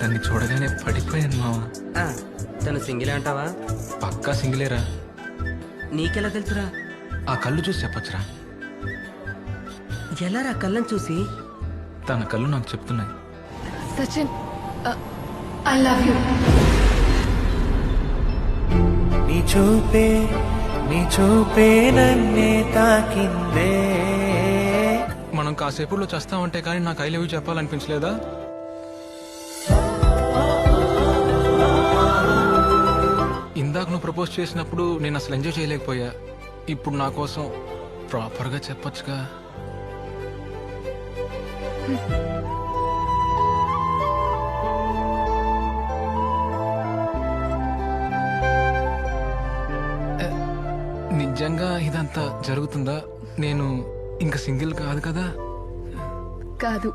దాన్ని చూడగానే పడిపోయాను మావా. ఆ, తను సింగిల్ అంటావా? పక్కా సింగిలేరా. నీకెలా తెలుసురా? ఆ కళ్ళు చూసి చెప్పొచ్చురా. ఎలారా కళ్ళని చూసి? తన కళ్ళు నాకు చెప్తున్నాయి. Sachin, I love you. నీ చూపే నన్నే తాకిందే. మనం కాసేపులో చేస్తామంటే కానీ నాకు ఐ లవ్ యూ చెప్పాలనిపించలేదా? ఇందాక నువ్వు ప్రపోజ్ చేసినప్పుడు నేను అసలు ఎంజాయ్ చేయలేకపోయా. ఇప్పుడు నా కోసం ప్రాపర్గా చెప్పొచ్చుగా. నిజంగా ఇదంతా జరుగుతుందా? నేను ఇంకా సింగిల్ కాదు కదా? కాదు.